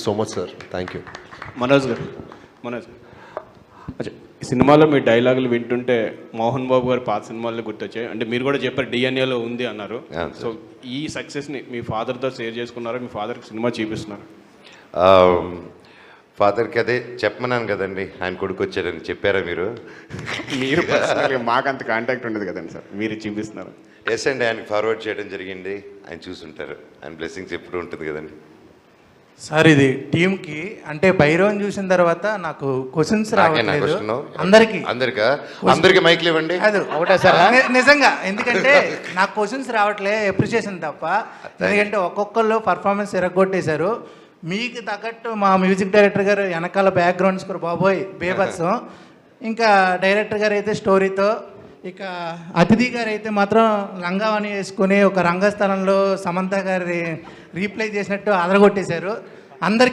So much sir, thank you. Manoj గారు, అచ్చా, ఈ సినిమాలో మీ డైలాగులు వింటుంటే మోహన్ బాబు గారు పాత సినిమాల్లో గుర్తొచ్చాయి. అంటే మీరు కూడా చెప్పారు డిఎన్ఏలో ఉంది అన్నారు. సో ఈ సక్సెస్ని మీ ఫాదర్తో షేర్ చేసుకున్నారా? మీ ఫాదర్కి సినిమా చూపిస్తున్నారు? ఫాదర్కి అదే చెప్పమన్నాను కదండి, ఆయన కొడుకు వచ్చారని చెప్పారా మీరు? మీరు మాకు అంత కాంటాక్ట్ ఉండదు కదండి సార్, మీరు చూపిస్తున్నారు. ఎస్ అండి, ఆయనకి ఫార్వర్డ్ చేయడం జరిగింది. ఆయన చూసుంటారు. ఆయన బ్లెస్సింగ్స్ ఎప్పుడు ఉంటుంది కదండి. సార్ ఇది టీంకి అంటే భైరవన్ చూసిన తర్వాత నాకు క్వశ్చన్స్ రావట్లేదు. అందరికి మైక్లు ఇవ్వండి. ఒకటే సార్ నిజంగా, ఎందుకంటే నాకు క్వశ్చన్స్ రావట్లే, అప్రిషియేషన్ తప్ప. ఎందుకంటే ఒక్కొక్కళ్ళు పర్ఫార్మెన్స్ ఎరగొట్టేశారు. మీకు తగ్గట్టు మా మ్యూజిక్ డైరెక్టర్ గారు వెనకాల బ్యాక్గ్రౌండ్ స్కోర్ బాబోయ్ బేబత్సం. ఇంకా డైరెక్టర్ గారు అయితే స్టోరీతో, ఇక అతిథి గారు అయితే మాత్రం లంగావని వేసుకుని ఒక రంగస్థలంలో సమంత గారి రీప్లై చేసినట్టు అదరగొట్టేశారు. అందరికీ